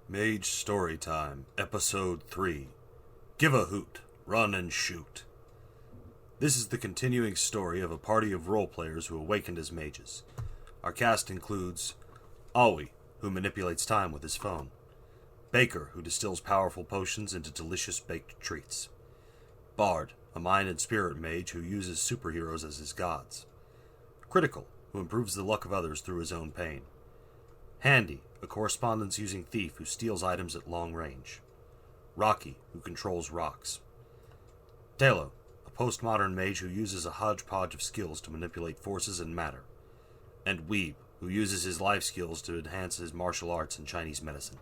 Mage Storytime, Episode 3. Give a Hoot, Run and Shoot. This is the continuing story of a party of role-players who awakened as mages. Our cast includes Aoi, who manipulates time with his phone. Baker, who distills powerful potions into delicious baked treats. Bard, a mind and spirit mage who uses superheroes as his gods. Critical, who improves the luck of others through his own pain. Handy, a correspondence-using thief who steals items at long range. Rocky, who controls rocks. Talo, a postmodern mage who uses a hodgepodge of skills to manipulate forces and matter. And Weeb, who uses his life skills to enhance his martial arts and Chinese medicine.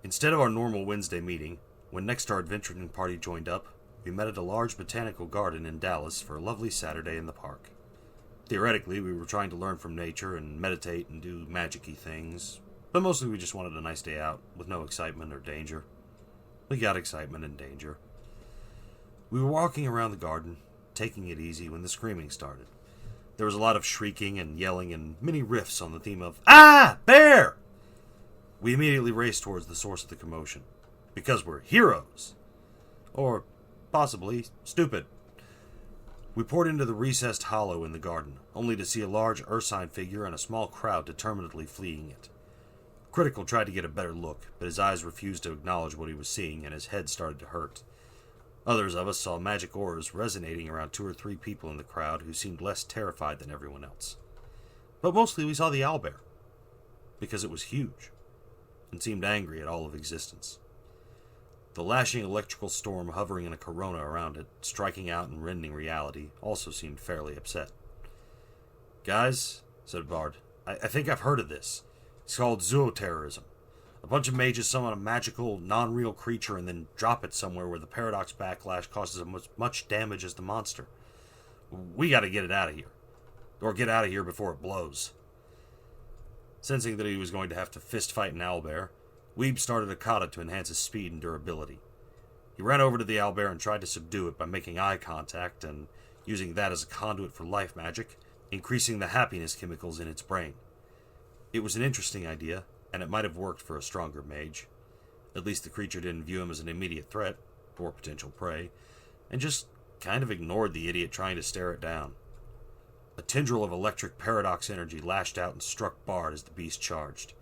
Instead of our normal Wednesday meeting, when next our adventuring party joined up, we met at a large botanical garden in Dallas for a lovely Saturday in the park. Theoretically, we were trying to learn from nature and meditate and do magic-y things, but mostly we just wanted a nice day out with no excitement or danger. We got excitement and danger. We were walking around the garden, taking it easy when the screaming started. There was a lot of shrieking and yelling and many riffs on the theme of, "Ah! Bear!" We immediately raced towards the source of the commotion, because we're heroes. Or, possibly, stupid. We poured into the recessed hollow in the garden, only to see a large ursine figure and a small crowd determinedly fleeing it. Critical tried to get a better look, but his eyes refused to acknowledge what he was seeing, and his head started to hurt. Others of us saw magic auras resonating around 2 or 3 people in the crowd who seemed less terrified than everyone else. But mostly we saw the owlbear, because it was huge, and seemed angry at all of existence. The lashing electrical storm hovering in a corona around it, striking out and rending reality, also seemed fairly upset. "Guys," said Bard, I think I've heard of this. It's called zooterrorism. A bunch of mages summon a magical, non-real creature and then drop it somewhere where the paradox backlash causes as much damage as the monster. We gotta get it out of here. Or get out of here before it blows." Sensing that he was going to have to fist-fight an owlbear, Weeb started a kata to enhance his speed and durability. He ran over to the owlbear and tried to subdue it by making eye contact and using that as a conduit for life magic, increasing the happiness chemicals in its brain. It was an interesting idea, and it might have worked for a stronger mage. At least the creature didn't view him as an immediate threat, or potential prey, and just kind of ignored the idiot trying to stare it down. A tendril of electric paradox energy lashed out and struck Bard as the beast charged.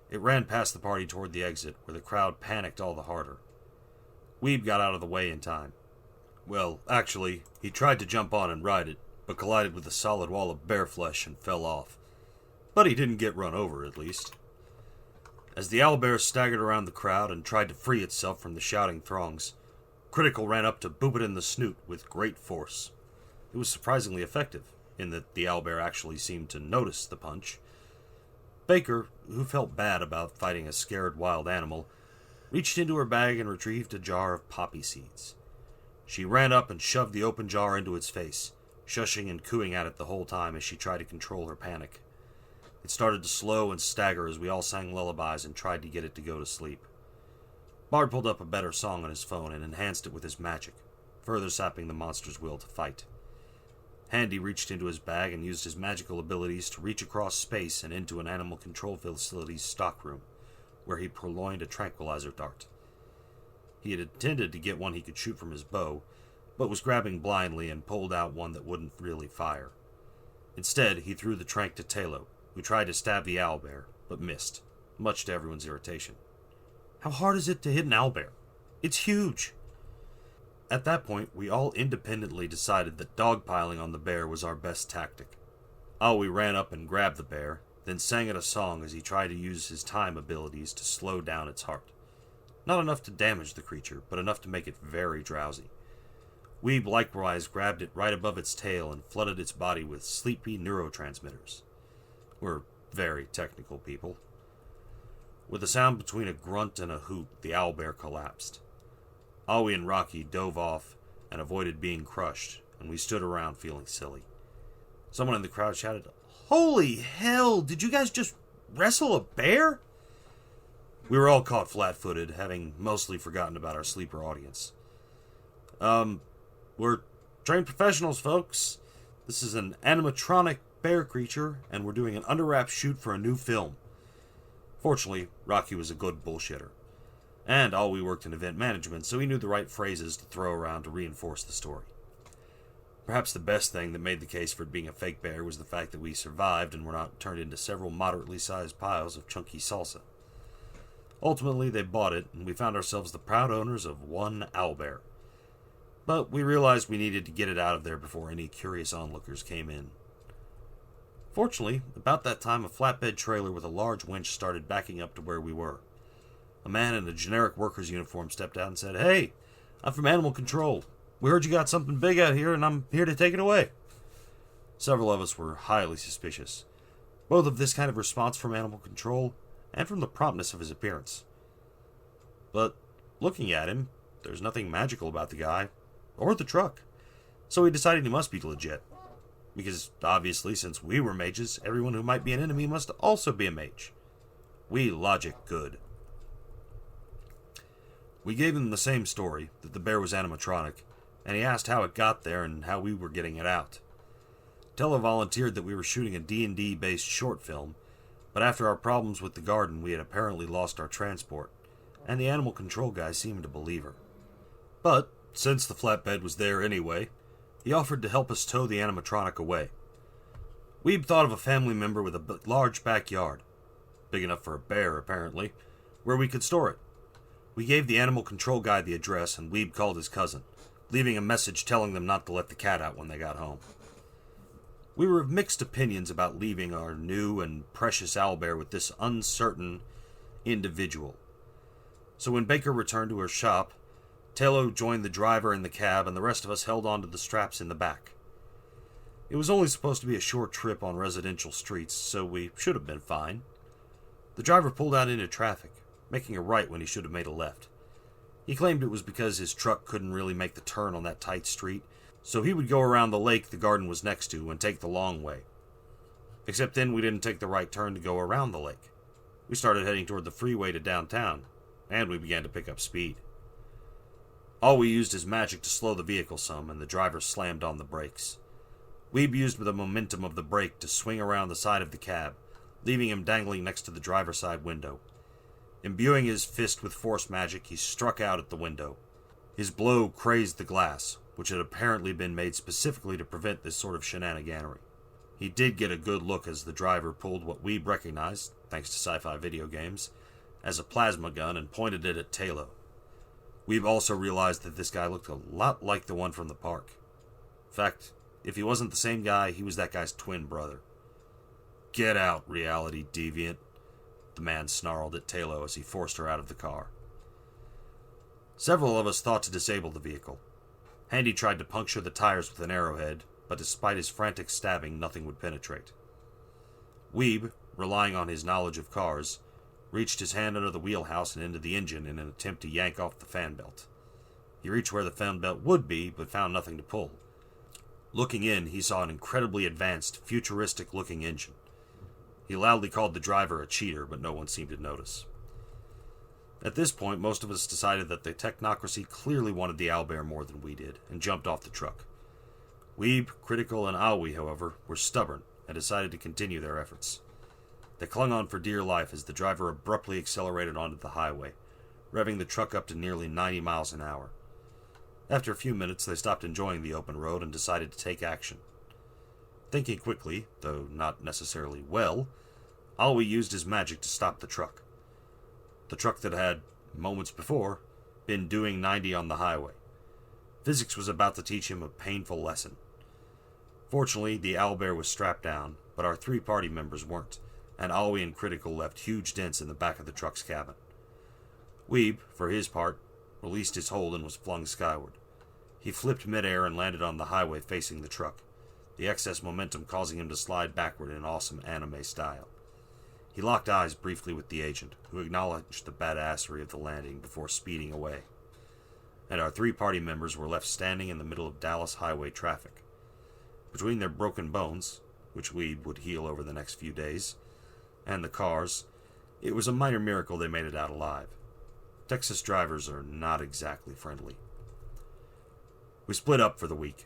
It ran past the party toward the exit, where the crowd panicked all the harder. Weeb got out of the way in time. Well, actually, he tried to jump on and ride it, but collided with a solid wall of bear flesh and fell off. But he didn't get run over, at least. As the owlbear staggered around the crowd and tried to free itself from the shouting throngs, Critical ran up to boop it in the snoot with great force. It was surprisingly effective, in that the owlbear actually seemed to notice the punch. Baker, who felt bad about fighting a scared wild animal, reached into her bag and retrieved a jar of poppy seeds. She ran up and shoved the open jar into its face, shushing and cooing at it the whole time as she tried to control her panic. It started to slow and stagger as we all sang lullabies and tried to get it to go to sleep. Bard pulled up a better song on his phone and enhanced it with his magic, further sapping the monster's will to fight. Handy reached into his bag and used his magical abilities to reach across space and into an animal control facility's stockroom, where he purloined a tranquilizer dart. He had intended to get one he could shoot from his bow, but was grabbing blindly and pulled out one that wouldn't really fire. Instead, he threw the trank to Talo, who tried to stab the owlbear, but missed, much to everyone's irritation. How hard is it to hit an owlbear? It's huge! At that point, we all independently decided that dogpiling on the bear was our best tactic. Aoi ran up and grabbed the bear, then sang it a song as he tried to use his time abilities to slow down its heart. Not enough to damage the creature, but enough to make it very drowsy. Weeb likewise grabbed it right above its tail and flooded its body with sleepy neurotransmitters. We're very technical people. With a sound between a grunt and a hoot, the owlbear collapsed. Aoi and Rocky dove off and avoided being crushed, and we stood around feeling silly. Someone in the crowd shouted, "Holy hell, did you guys just wrestle a bear?" We were all caught flat-footed, having mostly forgotten about our sleeper audience. We're trained professionals, folks. This is an animatronic bear creature, and we're doing an under-wraps shoot for a new film. Fortunately, Rocky was a good bullshitter. And Alwi worked in event management, so he knew the right phrases to throw around to reinforce the story. Perhaps the best thing that made the case for it being a fake bear was the fact that we survived and were not turned into several moderately sized piles of chunky salsa. Ultimately, they bought it, and we found ourselves the proud owners of one owlbear. But we realized we needed to get it out of there before any curious onlookers came in. Fortunately, about that time a flatbed trailer with a large winch started backing up to where we were. A man in a generic worker's uniform stepped out and said, "Hey, I'm from Animal Control. We heard you got something big out here, and I'm here to take it away." Several of us were highly suspicious, both of this kind of response from Animal Control and from the promptness of his appearance. But looking at him, there's nothing magical about the guy, or the truck, so we decided he must be legit. Because, obviously, since we were mages, everyone who might be an enemy must also be a mage. We logic good. We gave him the same story, that the bear was animatronic, and he asked how it got there and how we were getting it out. Teller volunteered that we were shooting a D&D based short film, but after our problems with the garden we had apparently lost our transport, and the animal control guy seemed to believe her. But, since the flatbed was there anyway, he offered to help us tow the animatronic away. We'd thought of a family member with a large backyard, big enough for a bear apparently, where we could store it. We gave the animal control guy the address, and Weeb called his cousin, leaving a message telling them not to let the cat out when they got home. We were of mixed opinions about leaving our new and precious owlbear with this uncertain individual. So when Baker returned to her shop, Telo joined the driver in the cab, and the rest of us held on to the straps in the back. It was only supposed to be a short trip on residential streets, so we should have been fine. The driver pulled out into traffic, making a right when he should have made a left. He claimed it was because his truck couldn't really make the turn on that tight street, so he would go around the lake the garden was next to and take the long way. Except then we didn't take the right turn to go around the lake. We started heading toward the freeway to downtown, and we began to pick up speed. All we used is magic to slow the vehicle some, and the driver slammed on the brakes. Weeb used the momentum of the brake to swing around the side of the cab, leaving him dangling next to the driver's side window. Imbuing his fist with force magic, he struck out at the window. His blow crazed the glass, which had apparently been made specifically to prevent this sort of shenaniganery. He did get a good look as the driver pulled what Weeb recognized, thanks to sci-fi video games, as a plasma gun and pointed it at Talo. We've also realized that this guy looked a lot like the one from the park. In fact, if he wasn't the same guy, he was that guy's twin brother. "Get out, reality deviant," the man snarled at Talo as he forced her out of the car. Several of us thought to disable the vehicle. Handy tried to puncture the tires with an arrowhead, but despite his frantic stabbing, nothing would penetrate. Weeb, relying on his knowledge of cars, reached his hand under the wheelhouse and into the engine in an attempt to yank off the fan belt. He reached where the fan belt would be, but found nothing to pull. Looking in, he saw an incredibly advanced, futuristic-looking engine. He loudly called the driver a cheater, but no one seemed to notice. At this point, most of us decided that the technocracy clearly wanted the owlbear more than we did, and jumped off the truck. Weeb, Critical, and Aoi, however, were stubborn, and decided to continue their efforts. They clung on for dear life as the driver abruptly accelerated onto the highway, revving the truck up to nearly 90 miles an hour. After a few minutes, they stopped enjoying the open road and decided to take action. Thinking quickly, though not necessarily well, Alwi used his magic to stop the truck. The truck that had, moments before, been doing 90 on the highway. Physics was about to teach him a painful lesson. Fortunately, the owlbear was strapped down, but our 3 party members weren't, and Alwi and Critical left huge dents in the back of the truck's cabin. Weeb, for his part, released his hold and was flung skyward. He flipped midair and landed on the highway facing the truck, the excess momentum causing him to slide backward in awesome anime style. He locked eyes briefly with the agent, who acknowledged the badassery of the landing before speeding away. And our 3 party members were left standing in the middle of Dallas highway traffic. Between their broken bones, which Weeb would heal over the next few days, and the cars, it was a minor miracle they made it out alive. Texas drivers are not exactly friendly. We split up for the week,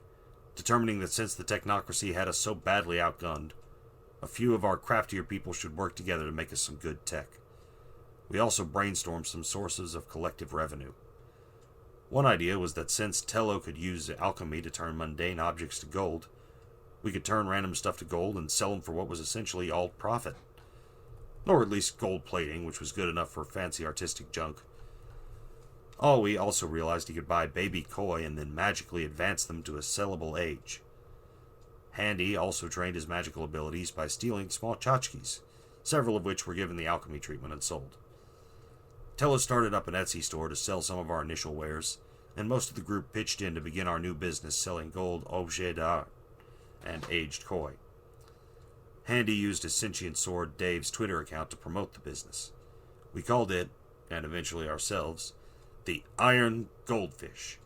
determining that since the technocracy had us so badly outgunned, a few of our craftier people should work together to make us some good tech. We also brainstormed some sources of collective revenue. One idea was that since Tello could use alchemy to turn mundane objects to gold, we could turn random stuff to gold and sell them for what was essentially all profit. Or at least gold plating, which was good enough for fancy artistic junk. We also realized he could buy baby koi and then magically advance them to a sellable age. Handy also trained his magical abilities by stealing small tchotchkes, several of which were given the alchemy treatment and sold. Tello started up an Etsy store to sell some of our initial wares, and most of the group pitched in to begin our new business selling gold objets d'art and aged koi. Handy used his sentient sword Dave's Twitter account to promote the business. We called it, and eventually ourselves, the Iron Goldfish.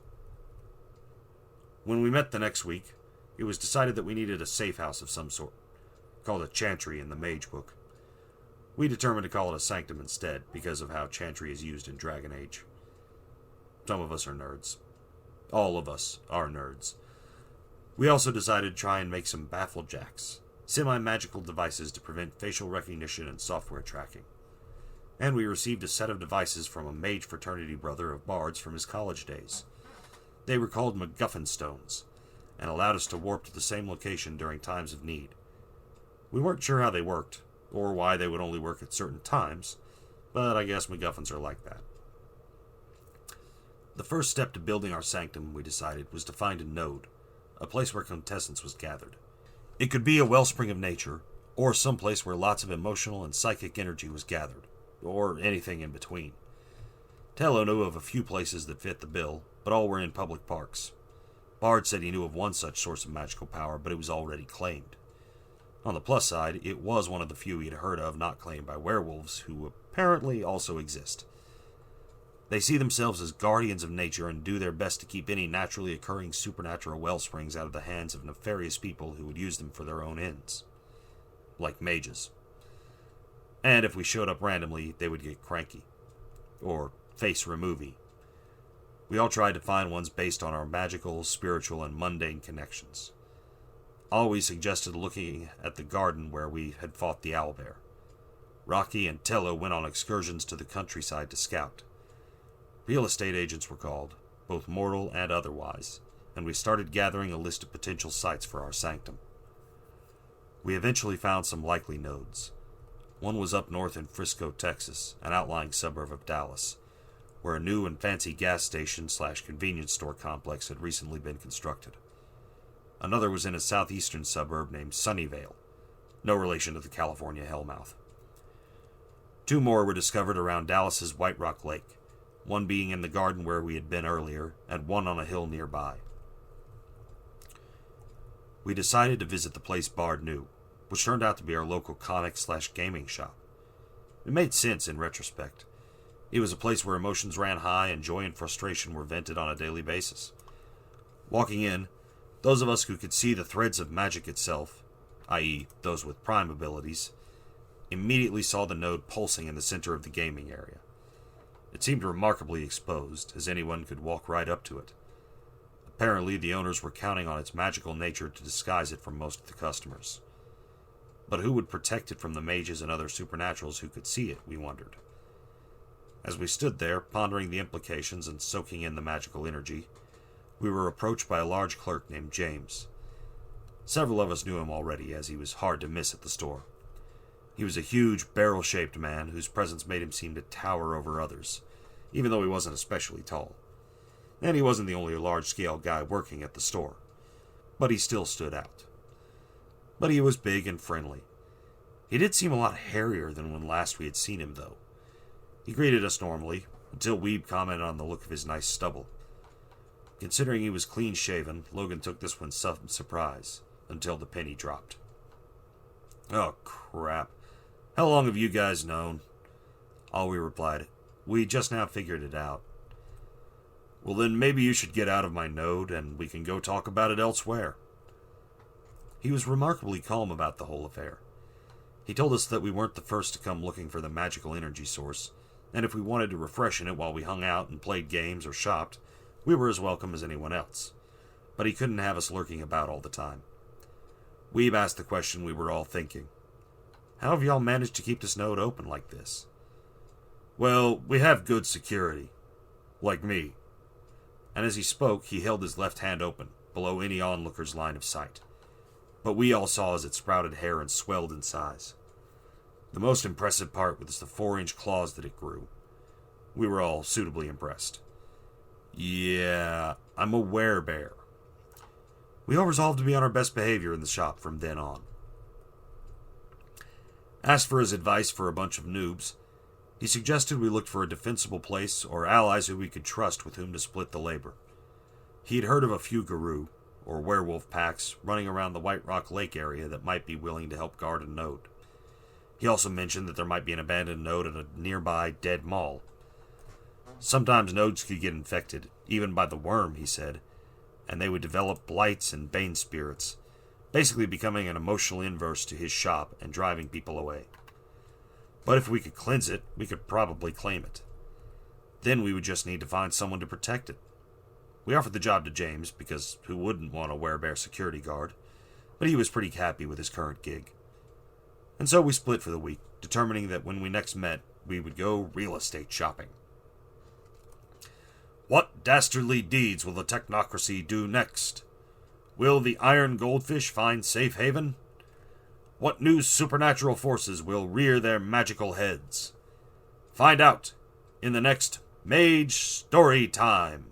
When we met the next week, it was decided that we needed a safe house of some sort, called a chantry in the Mage book. We determined to call it a sanctum instead, because of how chantry is used in Dragon Age. Some of us are nerds. All of us are nerds. We also decided to try and make some bafflejacks, semi-magical devices to prevent facial recognition and software tracking. And we received a set of devices from a mage fraternity brother of bards from his college days. They were called MacGuffin Stones, and allowed us to warp to the same location during times of need. We weren't sure how they worked, or why they would only work at certain times, but I guess MacGuffins are like that. The first step to building our sanctum, we decided, was to find a node, a place where quintessence was gathered. It could be a wellspring of nature, or some place where lots of emotional and psychic energy was gathered, or anything in between. Tello knew of a few places that fit the bill, but all were in public parks. Bard said he knew of one such source of magical power, but it was already claimed. On the plus side, it was one of the few he had heard of not claimed by werewolves, who apparently also exist. They see themselves as guardians of nature and do their best to keep any naturally occurring supernatural wellsprings out of the hands of nefarious people who would use them for their own ends. Like mages. And if we showed up randomly, they would get cranky. Or face removey. We all tried to find ones based on our magical, spiritual, and mundane connections. Always suggested looking at the garden where we had fought the owlbear. Rocky and Tello went on excursions to the countryside to scout. Real estate agents were called, both mortal and otherwise, and we started gathering a list of potential sites for our sanctum. We eventually found some likely nodes. One was up north in Frisco, Texas, an outlying suburb of Dallas, where a new and fancy gas station/convenience store complex had recently been constructed. Another was in a southeastern suburb named Sunnyvale, no relation to the California Hellmouth. Two more were discovered around Dallas's White Rock Lake, one being in the garden where we had been earlier, and one on a hill nearby. We decided to visit the place Bard knew, which turned out to be our local comic/gaming shop. It made sense in retrospect. It was a place where emotions ran high and joy and frustration were vented on a daily basis. Walking in, those of us who could see the threads of magic itself, i.e., those with prime abilities, immediately saw the node pulsing in the center of the gaming area. It seemed remarkably exposed, as anyone could walk right up to it. Apparently, the owners were counting on its magical nature to disguise it from most of the customers. But who would protect it from the mages and other supernaturals who could see it, we wondered. As we stood there, pondering the implications and soaking in the magical energy, we were approached by a large clerk named James. Several of us knew him already, as he was hard to miss at the store. He was a huge, barrel-shaped man whose presence made him seem to tower over others, even though he wasn't especially tall. And he wasn't the only large-scale guy working at the store, but he still stood out. But he was big and friendly. He did seem a lot hairier than when last we had seen him, though. He greeted us normally, until Weeb commented on the look of his nice stubble. Considering he was clean-shaven, Logan took this one some surprise, until the penny dropped. "Oh, crap. How long have you guys known?" All we replied, "We just now figured it out." "Well, then maybe you should get out of my node, and we can go talk about it elsewhere." He was remarkably calm about the whole affair. He told us that we weren't the first to come looking for the magical energy source, and if we wanted to refresh in it while we hung out and played games or shopped, we were as welcome as anyone else. But he couldn't have us lurking about all the time. Weeb asked the question we were all thinking. "How have y'all managed to keep this node open like this?" Well, we have good security. Like me. And as he spoke, he held his left hand open, below any onlooker's line of sight. But we all saw as it sprouted hair and swelled in size. The most impressive part was the 4-inch claws that it grew. We were all suitably impressed. Yeah, I'm a werebear. We all resolved to be on our best behavior in the shop from then on. Asked for his advice for a bunch of noobs, he suggested we looked for a defensible place or allies who we could trust with whom to split the labor. He had heard of a few Garou, or werewolf packs, running around the White Rock Lake area that might be willing to help guard a node. He also mentioned that there might be an abandoned node at a nearby dead mall. Sometimes nodes could get infected, even by the worm, he said, and they would develop blights and bane spirits, basically becoming an emotional inverse to his shop and driving people away. But if we could cleanse it, we could probably claim it. Then we would just need to find someone to protect it. We offered the job to James, because who wouldn't want a werebear security guard, but he was pretty happy with his current gig. And so we split for the week, determining that when we next met, we would go real estate shopping. What dastardly deeds will the technocracy do next? Will the iron goldfish find safe haven? What new supernatural forces will rear their magical heads? Find out in the next Mage Storytime.